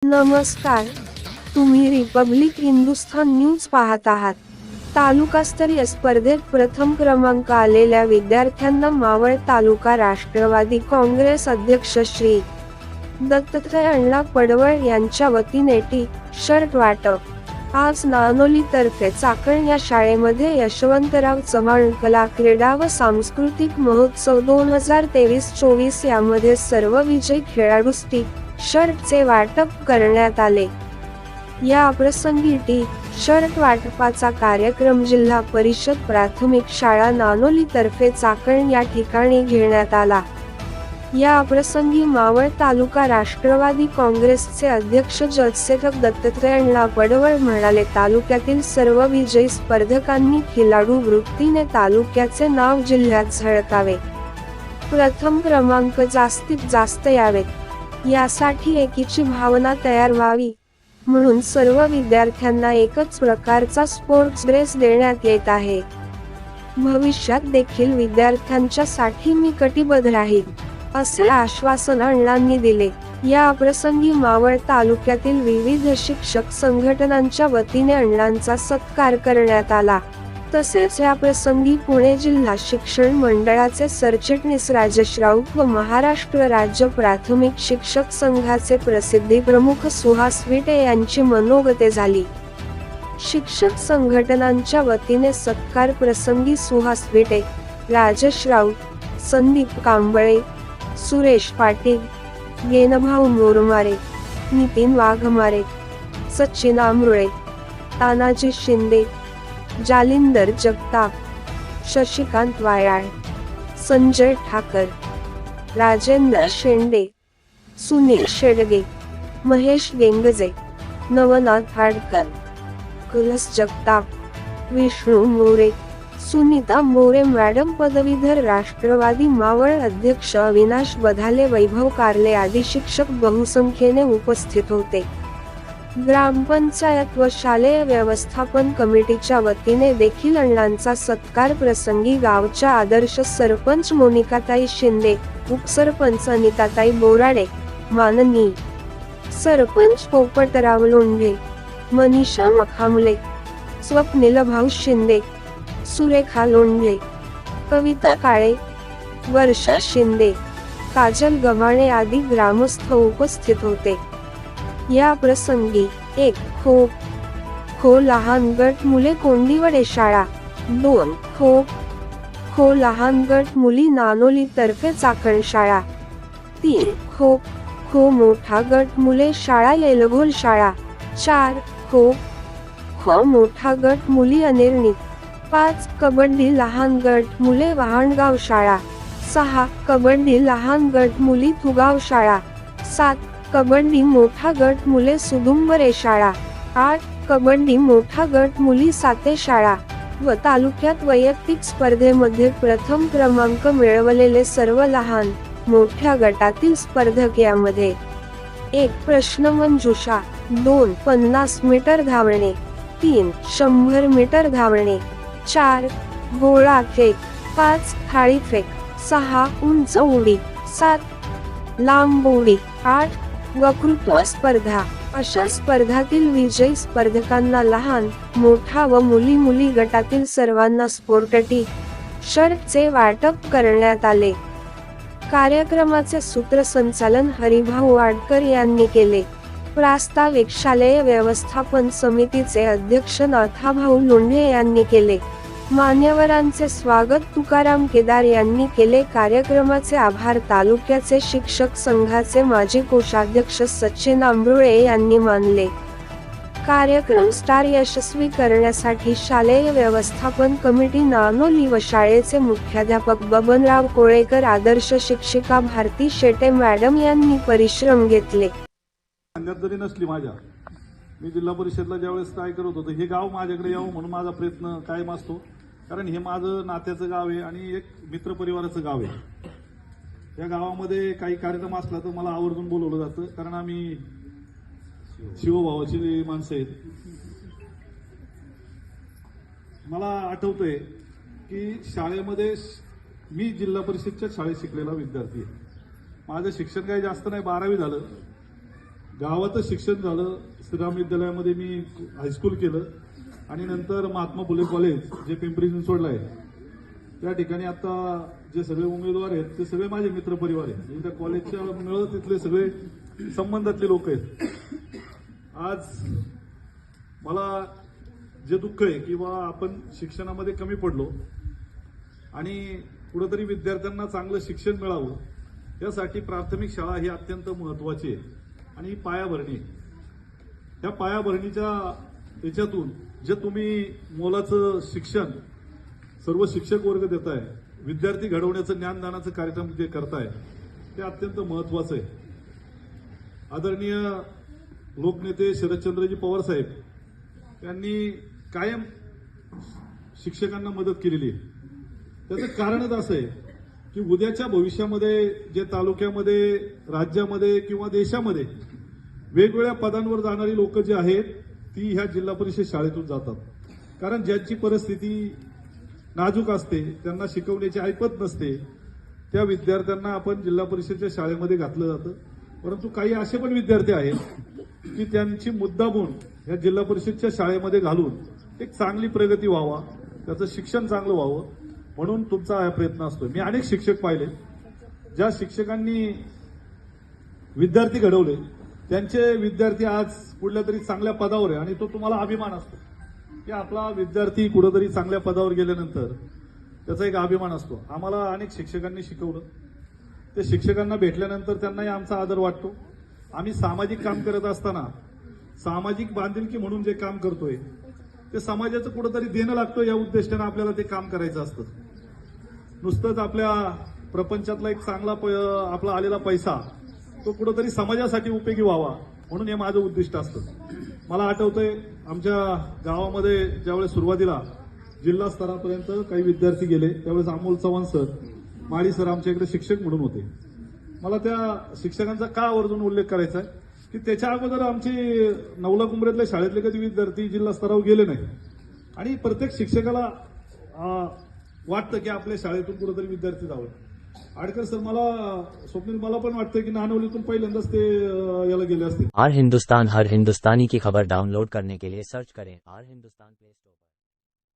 नमस्कार, तुम्ही Republic Hindustan news पाहत आहात। तालुकास्तरीय स्पर्धेत प्रथम क्रमांक आलेल्या विद्यार्थ्यांना मावळ तालुका राष्ट्रवादी काँग्रेस अध्यक्ष श्री दत्तात्रय अण्णा पडवळ यांच्या वतीने टी-शर्ट वाटप। आज नानोली तर्फे चाकण या शाळेमध्ये यशवंतराव चव्हाण कला क्रीडा व सांस्कृतिक महोत्सव 2023-24 यामध्ये सर्व विजयी खेळाडूस टी-शर्टचे वाटप करण्यात आले। या प्रसंगी टी-शर्ट वाटपाचा कार्यक्रम जिल्हा परिषद प्राथमिक शाळा नानोली तर्फे चाकण या ठिकाणी घेण्यात आला। या प्रसंगी मावळ तालुका राष्ट्रवादी काँग्रेसचे अध्यक्ष जगसेवक दत्तात्रय अण्णा पडवळ म्हणाले, तालुक्यातील सर्व विजयी स्पर्धकांनी खिलाडू वृत्तीने तालुक्याचे नाव जिल्ह्यात झळकावे, प्रथम क्रमांक जास्तीत जास्त यावेत, यासाठी एकीची भावना तयार व्हावी म्हणून सर्व विद्यार्थ्यांना एकच प्रकारचा स्पोर्ट्स ड्रेस देण्यात येत आहे। भविष्यात देखील विद्यार्थ्यांच्या साठी मी कटिबद्ध राहील, असे आश्वासन अण्णांनी दिले। या प्रसंगी मावळ तालुक्यातील विविध शिक्षक संघटनांच्या वतीने अण्णांचा सत्कार करण्यात आला। तसेच या प्रसंगी पुणे जिल्हा शिक्षण मंडळाचे सरचिटणीस राजेश राऊत व महाराष्ट्र राज्य प्राथमिक शिक्षक संघाचे प्रसिद्धी प्रमुख सुहास विटे यांची मनोगते झाली। शिक्षक संघटनांच्या वतीने सत्कार प्रसंगी सुहास विटे, राजेश राऊत, संदीप कांबळे, सुरेश पाटील, गेनभाऊ मोरमारे, नितीन वाघमारे, सचिन आमरुळे, तानाजी शिंदे, जालिंदर जगताप, शशिकांत वायाळ, संजय ठाकर, राजेंद्र शेंडे, सुनील शेडगे, महेश गेंगजे, नवनाथ हाडकर, कलस जगताप, विष्णू मोरे, सुनीता मोरे मॅडम, पदवीधर राष्ट्रवादी मावळ अध्यक्ष अविनाश बधाले, वैभव कारले आदी शिक्षक बहुसंख्येने उपस्थित होते। ग्रामपंचायत व शालेय व्यवस्थापन कमिटीच्या वतीने देखील अण्णांचा सत्कार प्रसंगी गावच्या आदर्श सरपंच मोनिकाताई शिंदे, उपसरपंच अनिताताई बोराडे, माननीय सरपंच पोपटराव लोंढे, मनीषा मखामले, स्वप्नील भाऊ शिंदे, सुरेखा लोंढे, कविता काळे, वर्षा शिंदे, काजल गव्हाणे आदी ग्रामस्थ उपस्थित होते। या प्रसंगी एक खो लहान गट मुले कोंडिवडे शाळा, 2 खो लहान गट मुली नानोली तर्फे चाकण शाळा, 3 खो मोठा गट मुले शाळा येलघोल शाळा, 4 खो मोठा गट मुली अनेरणी, 5 कबड्डी लहान गट मुले वहाणगाव शाळा, 6 कबड्डी लहान गट मुली तुगाव शाळा, 7 कबड्डी मोठा गट मुले सुदुंबरे शाळा, 8 कबड्डी मोठा गट मुली साते शाळा व तालुक्यात वैयक्तिक स्पर्धेमध्ये प्रथम क्रमांक मिळवलेले सर्व लहान मोठ्या गटातील स्पर्धक। यामध्ये 1 प्रश्नमंजुषा, 2 50 मीटर धावणे, 3 100 मीटर धावणे, 4 गोळा फेक, 5 थाळी फेक, 6 उंच उडी, 7 लांब उडी, 8 वक्तृत्व स्पर्धा अशा स्पर्धातील विजयी स्पर्धकांना लहान मोठा व मुली गटातील सर्वांना स्पोर्ट टी-शर्टचे वाटप करण्यात आले। कार्यक्रमाचे सूत्रसंचालन हरिभाऊ वाडकर यांनी केले। प्रास्ताविक शालेय व्यवस्थापन समितीचे अध्यक्ष नाथाभाऊ लोंढे यांनी केले। मान्यवरांचे स्वागत तुकाराम केदार यांनी केले। कार्यक्रमाचे आभार तालुक्याचे शिक्षक संघाचे माजी कोषाध्यक्ष सचिन आंबरुळे यांनी मानले। कार्यक्रम स्टार यशस्वी करण्यासाठी शालेय व्यवस्थापन कमिटी नानोली व शाळेचे मुख्याध्यापक बबनराव कोळेकर, आदर्श शिक्षिका भारती शेटे मॅडम यांनी परिश्रम घेतले। जरी नसली माझ्या, मी जिल्हा परिषदला ज्यावेळेस काय करत होतो, हे गाव माझ्याकडे यावं म्हणून माझा प्रयत्न कायम असतो, कारण हे माझं नात्याचं गाव आहे आणि एक मित्र परिवाराचं गाव आहे। या गावामध्ये काही कार्यक्रम असला तर मला आवर्जून बोलवलं जातं, कारण आम्ही शिवभावाची माणसं आहेत। मला आठवतंय की शाळेमध्ये मी जिल्हा परिषदच्या शाळेत शिकलेला विद्यार्थी आहे। माझं शिक्षण काही जास्त नाही, 12वी झालं। गावातच शिक्षण झालं. श्रीराम विद्यालयामध्ये मी हायस्कूल केलं आणि नंतर महात्मा फुले कॉलेज जे पिंपरी चिंचवडला आहे त्या ठिकाणी आता जे सगळे उमेदवार आहेत ते सगळे माझे मित्रपरिवार आहेत. म्हणजे त्या कॉलेजच्या मिळत तिथले सगळे संबंधातले लोक आहेत. आज मला जे दुःख आहे की बा आपण शिक्षणामध्ये कमी पडलो आणि कुठंतरी विद्यार्थ्यांना चांगलं शिक्षण मिळावं यासाठी प्राथमिक शाळा ही अत्यंत महत्वाची आहे आणि पायाभरणी. त्या पायाभरणीच्या याच्यातून जे तुम्ही मोलाचं शिक्षण सर्व शिक्षक वर्ग देताय, विद्यार्थी घडवण्याचं ज्ञानदानाचं कार्यक्रम जे करताय ते अत्यंत महत्वाचं आहे. आदरणीय लोकनेते शरदचंद्रजी पवार साहेब यांनी कायम शिक्षकांना मदत केलेली आहे. त्याचं कारणच असं आहे की उद्याच्या भविष्यामध्ये जे तालुक्यामध्ये, राज्यामध्ये किंवा देशामध्ये वेगवेगळ्या पदांवर जाणारी लोक जे आहेत ती ह्या जिल्हा परिषद शाळेतून जातात. कारण ज्यांची परिस्थिती नाजूक असते, त्यांना शिकवण्याची ऐपत नसते, त्या विद्यार्थ्यांना आपण जिल्हा परिषदेच्या शाळेमध्ये घातलं जातं. परंतु काही असे पण विद्यार्थी आहेत की त्यांची मुद्दामून या जिल्हा परिषदच्या शाळेमध्ये घालून एक चांगली प्रगती व्हावा, त्याचं शिक्षण चांगलं व्हावं म्हणून तुमचा हा प्रयत्न असतो. मी अनेक शिक्षक पाहिले ज्या शिक्षकांनी विद्यार्थी घडवले त्यांचे विद्यार्थी आज कुठल्या तरी चांगल्या पदावर आहे आणि तो तुम्हाला अभिमान असतो की आपला विद्यार्थी कुठेतरी चांगल्या पदावर गेल्यानंतर त्याचा एक अभिमान असतो. आम्हाला अनेक शिक्षकांनी शिकवलं. ते शिक्षकांना भेटल्यानंतर त्यांनाही आमचा आदर वाटतो. आम्ही सामाजिक काम करत असताना सामाजिक बांधिलकी म्हणून जे काम करतोय ते समाजाचं कुठंतरी देणं लागतं या उद्देशानं आपल्याला ते काम करायचं असतं. नुसतंच आपल्या प्रपंचातला एक चांगला आपला आलेला पैसा तो कुठंतरी समाजासाठी उपयोगी व्हावा म्हणून हे माझं उद्दिष्ट असतं. मला आठवतंय आमच्या गावामध्ये ज्यावेळेस सुरुवातीला जिल्हा स्तरापर्यंत काही विद्यार्थी गेले त्यावेळेस अमोल चव्हाण सर, माळी सर आमच्या इकडे शिक्षक म्हणून होते. मला त्या शिक्षकांचा का आवर्जून उल्लेख करायचा आहे की त्याच्या अगोदर आमचे नवला कुंभरेतल्या शाळेतले कधी विद्यार्थी जिल्हा स्तरावर गेले नाही आणि प्रत्येक शिक्षकाला वाटतं की आपल्या शाळेतून कुठेतरी विद्यार्थी जावं. आडकर सर स्वप्नील मला पण वाटतं की नानवलीतून पहिल्यांदाच ते याला गेले असते. आर हिंदुस्तान हर हिंदुस्तानी की खबर डाउनलोड करने के लिए सर्च करें आर हिंदुस्तान प्ले स्टोर पर.